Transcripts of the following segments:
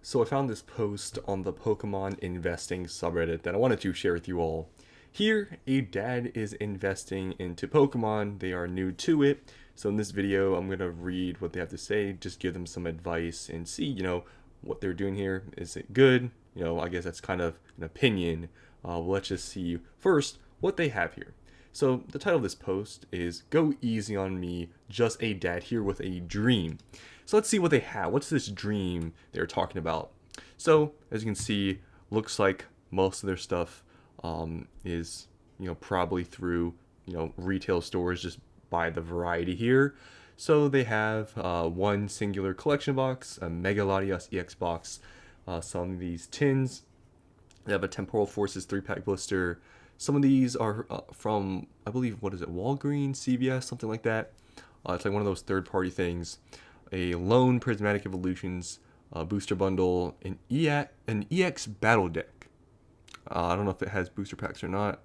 So I found this post on the Pokemon investing subreddit that I wanted to share with you all. Here, a dad is investing into Pokemon. They are new to it. So in this video, I'm going to read what they have to say, just give them some advice and see, what they're doing here. Is it good? I guess that's kind of an opinion. Let's just see first what they have here. So the title of this post is Go Easy on Me, Just a Dad Here with a Dream. So let's see what they have. What's this dream they're talking about? So as you can see, looks like most of their stuff is probably through retail stores, just by the variety here. So they have one singular collection box, a Mega Latios EX box, some of these tins. They have a Temporal Forces 3-pack blister. Some of these are from, I believe, what is it, Walgreens, CVS, something like that. It's like one of those third-party things. A Lone Prismatic Evolutions booster bundle, an EX Battle Deck. I don't know if it has booster packs or not.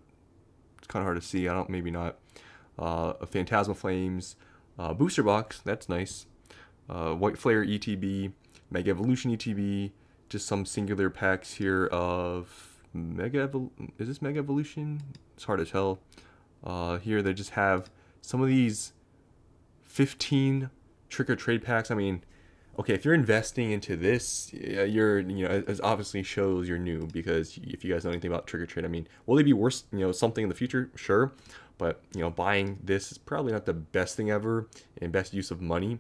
It's kind of hard to see. Maybe not. A Phantasmal Flames booster box. That's nice. White Flare ETB, Mega Evolution ETB. Just some singular packs here of is this Mega Evolution? It's hard to tell. Here they just have some of these 15 trick or trade packs. I mean, okay, if you're investing into this, it obviously shows you're new, because if you guys know anything about trick or trade, I mean, will they be worth, something in the future? Sure. But, buying this is probably not the best thing ever and best use of money.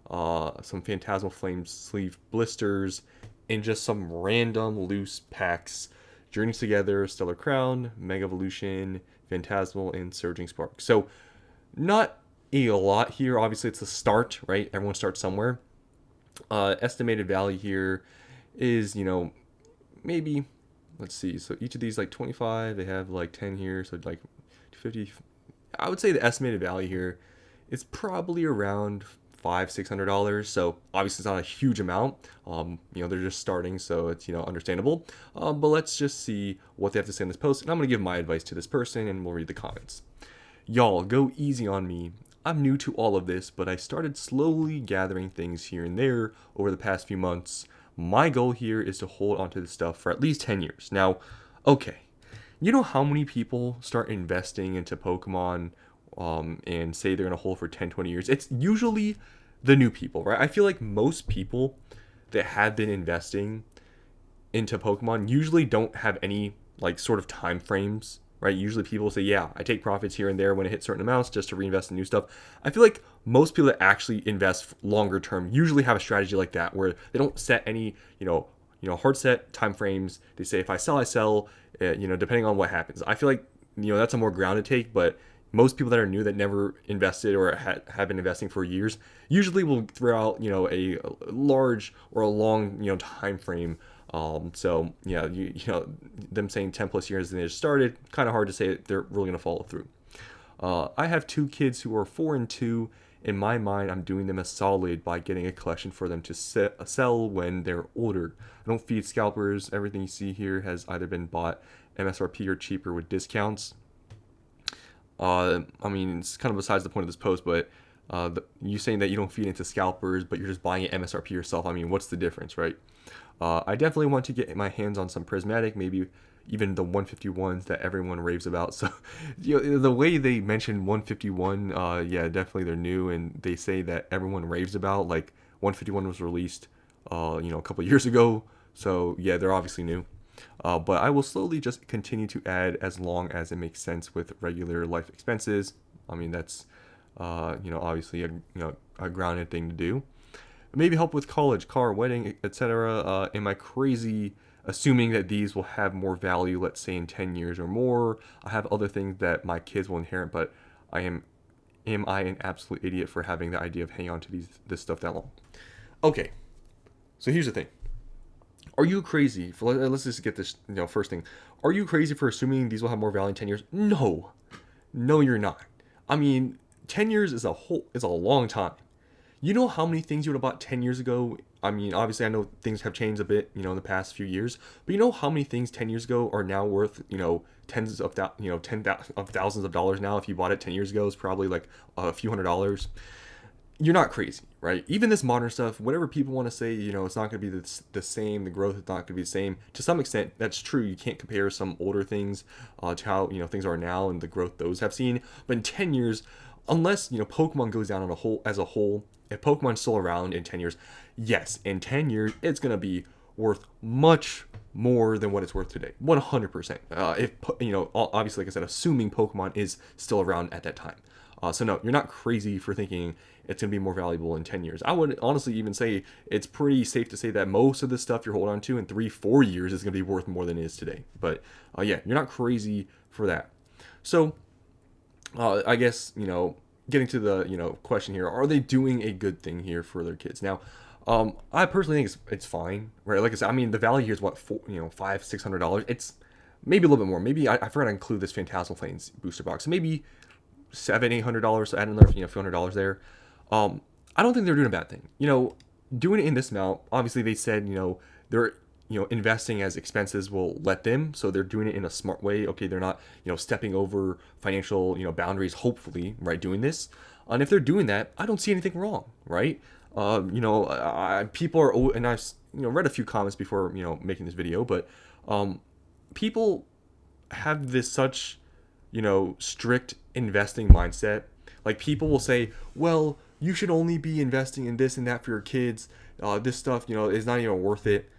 Some Phantasmal Flames sleeve blisters and just some random loose packs. Journeys Together, Stellar Crown, Mega Evolution, Phantasmal, and Surging Spark. So, not a lot here. Obviously, it's a start, right? Everyone starts somewhere. Estimated value here is, maybe, let's see. So each of these, like 25, they have like 10 here. So like 50. I would say the estimated value here is probably around $500-$600. So obviously it's not a huge amount. They're just starting, so it's understandable. But let's just see what they have to say in this post, and I'm gonna give my advice to this person, and we'll read the comments. Y'all, go easy on me. I'm new to all of this, but I started slowly gathering things here and there over the past few months. My goal here is to hold onto this stuff for at least 10 years. Now, okay, you know how many people start investing into Pokemon and say they're going to hold for 10, 20 years? It's usually the new people, right? I feel like most people that have been investing into Pokemon usually don't have any like sort of time frames, right? Usually people say, yeah, I take profits here and there when it hits certain amounts just to reinvest in new stuff. I feel like most people that actually invest longer term usually have a strategy like that, where they don't set any, hard set time frames. They say, if I sell, I sell, depending on what happens. I feel like, that's a more grounded take, but most people that are new that never invested or have been investing for years usually will throw out, a large or a long, time frame. So yeah, them saying 10 plus years and they just started, kind of hard to say they're really going to follow through. I have two kids who are 4 and 2. In my mind, I'm doing them a solid by getting a collection for them to sell when they're older. I don't feed scalpers. Everything you see here has either been bought MSRP or cheaper with discounts. It's kind of besides the point of this post, but you saying that you don't feed into scalpers, but you're just buying it MSRP yourself. I mean, what's the difference, right? I definitely want to get my hands on some prismatic, maybe even the 151s that everyone raves about. So, the way they mentioned 151, yeah, definitely they're new, and they say that everyone raves about. Like 151 was released, a couple years ago. So yeah, they're obviously new. But I will slowly just continue to add as long as it makes sense with regular life expenses. I mean, that's, obviously a grounded thing to do. Maybe help with college, car, wedding, etc. Am I crazy assuming that these will have more value, let's say in 10 years or more? I have other things that my kids will inherit, but am I an absolute idiot for having the idea of hanging on to this stuff that long? Okay, so here's the thing. Are you crazy for, let's just get this, first thing. Are you crazy for assuming these will have more value in 10 years? No, you're not. I mean, 10 years is a long time. You know how many things you would have bought 10 years ago? I mean, obviously I know things have changed a bit, in the past few years, but you know how many things 10 years ago are now worth, tens of thousands of dollars now. If you bought it 10 years ago, it's probably like a few $100s. you're not crazy, right? Even this modern stuff, whatever people want to say, it's not going to be the same. The growth is not going to be the same. To some extent, that's true. You can't compare some older things to how things are now and the growth those have seen. But in 10 years, unless Pokemon goes down on a whole as a whole, if Pokemon's still around in 10 years, yes, in 10 years it's going to be worth much more than what it's worth today. 100%. If obviously, like I said, assuming Pokemon is still around at that time. So no, you're not crazy for thinking it's going to be more valuable in 10 years. I would honestly even say it's pretty safe to say that most of the stuff you're holding on to in 3-4 years is going to be worth more than it is today. But yeah, you're not crazy for that. So I guess, getting to the, question here, are they doing a good thing here for their kids? Now, I personally think it's fine, right? Like I said, I mean, the value here is what, $500-$600. It's maybe a little bit more. Maybe I forgot to include this Phantasmal Flames booster box. So maybe $700-$800. So add another, few $100 there. I don't think they're doing a bad thing. Doing it in this amount, obviously they said, they're, investing as expenses will let them. So they're doing it in a smart way. Okay, they're not, stepping over financial, boundaries, hopefully, right, doing this. And if they're doing that, I don't see anything wrong, right? People are, and I've, read a few comments before, making this video, but people have this such, strict investing mindset. Like people will say, well, you should only be investing in this and that for your kids. This stuff, is not even worth it.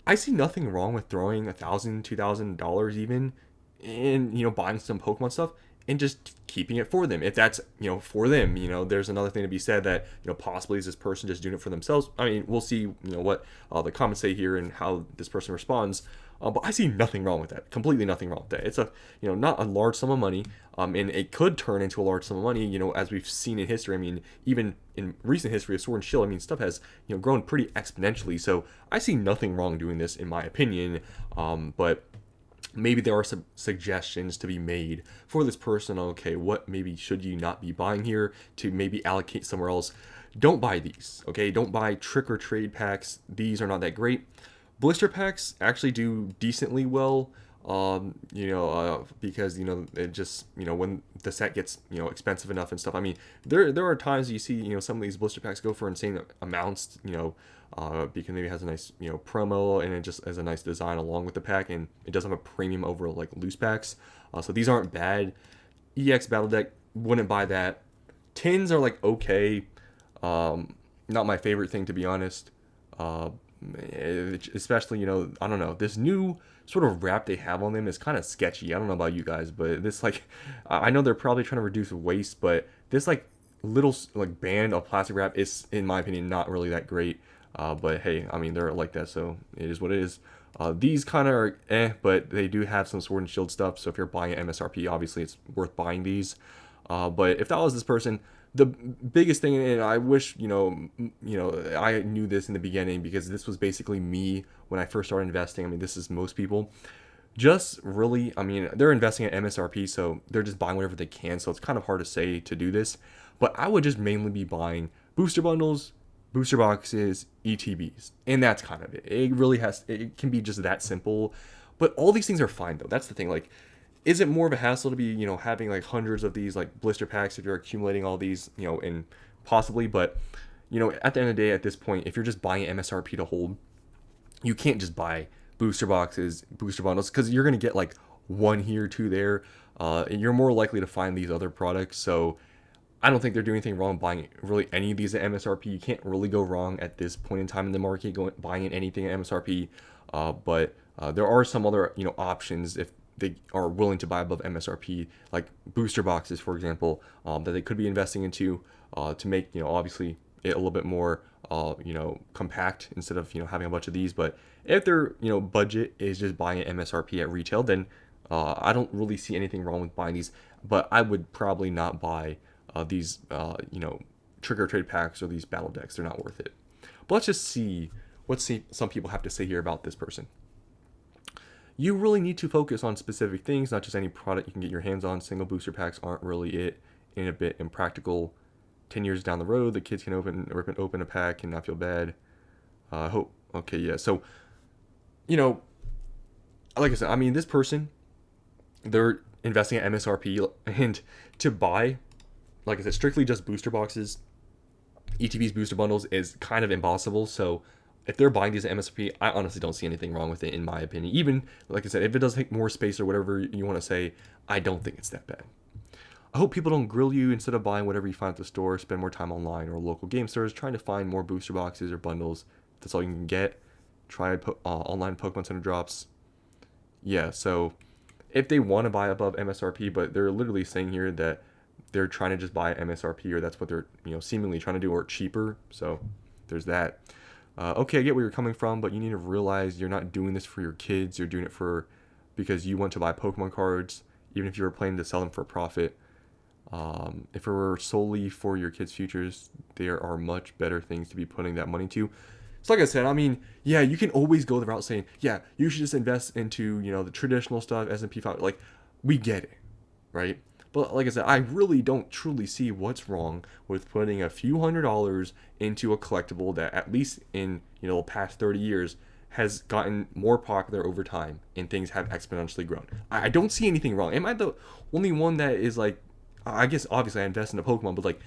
I see nothing wrong with throwing $1,000, $2,000 even in, buying some Pokemon stuff and just keeping it for them. If that's, for them, there's another thing to be said that, possibly is this person just doing it for themselves. I mean, we'll see, what the comments say here and how this person responds. But I see nothing wrong with that. Completely nothing wrong with that. It's a, not a large sum of money, and it could turn into a large sum of money, as we've seen in history. I mean, even in recent history of Sword and Shield, I mean, stuff has, grown pretty exponentially. So I see nothing wrong doing this, in my opinion. But maybe there are some suggestions to be made for this person. Okay, what maybe should you not be buying here to maybe allocate somewhere else? Don't buy these. Okay, don't buy trick or trade packs. These are not that great. Blister packs actually do decently well, because it just when the set gets expensive enough and stuff. I mean, there are times you see some of these blister packs go for insane amounts, because maybe it has a nice promo and it just has a nice design along with the pack, and it does have a premium over like loose packs. So these aren't bad. EX Battle Deck, wouldn't buy that. Tins are like okay, not my favorite thing, to be honest. Especially, I don't know, this new sort of wrap they have on them is kind of sketchy. I don't know about you guys, but this, like, I know they're probably trying to reduce waste, but this like little like band of plastic wrap is, in my opinion, not really that great. But hey, I mean, they're like that, so it is what it is. These kind of are but they do have some Sword and Shield stuff, so if you're buying at MSRP, obviously it's worth buying these. But if that was this person, the biggest thing, and I wish I knew this in the beginning, because this was basically me when I first started investing. I mean, this is most people. Just really, I mean, they're investing at MSRP, so they're just buying whatever they can. So it's kind of hard to say to do this, but I would just mainly be buying booster bundles, booster boxes, ETBs, and that's kind of it. It can be just that simple. But all these things are fine though. That's the thing. Like, is it more of a hassle to be, having like hundreds of these like blister packs if you're accumulating all these, and possibly, but at the end of the day, at this point, if you're just buying MSRP to hold, you can't just buy booster boxes, booster bundles, because you're going to get like one here, two there, and you're more likely to find these other products. So I don't think they're doing anything wrong buying really any of these at MSRP. You can't really go wrong at this point in time in the market buying anything at MSRP, but there are some other options if they are willing to buy above MSRP, like booster boxes, for example, that they could be investing into to make obviously it a little bit more compact instead of having a bunch of these. But if their budget is just buying at MSRP at retail, then I don't really see anything wrong with buying these. But I would probably not buy these trick or trade packs or these battle decks. They're not worth it. But let's just see what some people have to say here about this person. You really need to focus on specific things, not just any product you can get your hands on. Single booster packs aren't really it, and a bit impractical. 10 years down the road, the kids can open a pack and not feel bad. Hope. Okay, yeah. So, like I said, I mean, this person, they're investing at MSRP, and to buy, like I said, strictly just booster boxes ETB's booster bundles is kind of impossible. So if they're buying these at MSRP, I honestly don't see anything wrong with it, in my opinion. Even, like I said, if it does take more space or whatever you want to say, I don't think it's that bad. I hope people don't grill you. Instead of buying whatever you find at the store, spend more time online or local game stores trying to find more booster boxes or bundles. That's all you can get. Try online Pokemon Center drops. Yeah, so if they want to buy above MSRP, but they're literally saying here that they're trying to just buy MSRP, or that's what they're seemingly trying to do, or cheaper. So there's that. Okay, I get where you're coming from, but you need to realize you're not doing this for your kids. You're doing it for because you want to buy Pokemon cards, even if you were planning to sell them for a profit. If it were solely for your kids' futures, there are much better things to be putting that money to. So like I said, I mean, yeah, you can always go the route saying, yeah, you should just invest into, the traditional stuff, S&P 500. Like, we get it, right? But like I said, I really don't truly see what's wrong with putting a few $100s into a collectible that, at least in, the past 30 years, has gotten more popular over time and things have exponentially grown. I don't see anything wrong. Am I the only one that is like, I guess obviously I invest in a Pokemon, but like,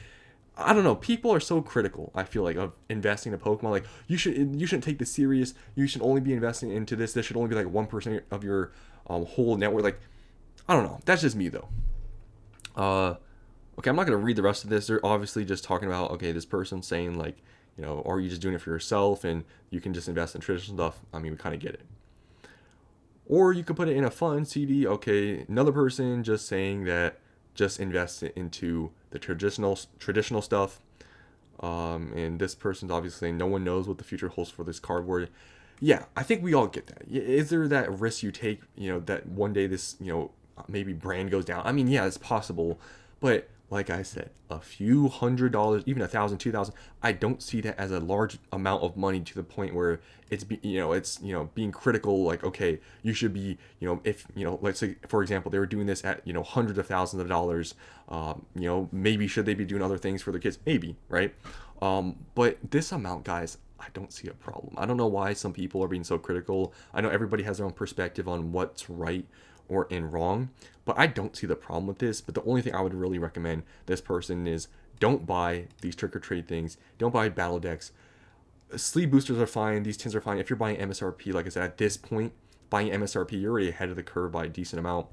I don't know. People are so critical, I feel like, of investing in a Pokemon. Like, you shouldn't take this serious. You should only be investing into this. This should only be like 1% of your whole net worth. Like, I don't know. That's just me though. Okay, I'm not gonna read the rest of this. They're obviously just talking about, okay, this person saying like, are you just doing it for yourself and you can just invest in traditional stuff? I mean, we kind of get it. Or you could put it in a fund CD. Okay, another person just saying that just invest it into the traditional stuff. And this person's obviously saying no one knows what the future holds for this cardboard. Yeah, I think we all get that. Is there that risk you take, that one day this, maybe brand goes down? I mean, yeah, it's possible. But like I said, a few $100s, even 1,000, 2,000, I don't see that as a large amount of money to the point where it's being critical. Like, okay, you should be, if let's say for example they were doing this at hundreds of thousands of dollars, maybe should they be doing other things for their kids? Maybe, right? But this amount, guys, I don't see a problem. I don't know why some people are being so critical. I know everybody has their own perspective on what's right or in wrong, but I don't see the problem with this. But the only thing I would really recommend this person is, don't buy these trick or trade things. Don't buy battle decks. Sleeve boosters are fine. These tins are fine. If you're buying MSRP, like I said, at this point, buying MSRP, you're already ahead of the curve by a decent amount.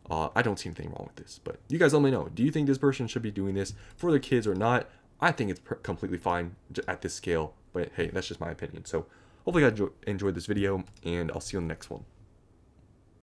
I don't see anything wrong with this. But you guys let me know. Do you think this person should be doing this for their kids or not? I think it's completely fine at this scale. But hey, that's just my opinion. So hopefully you guys enjoyed this video, and I'll see you on the next one.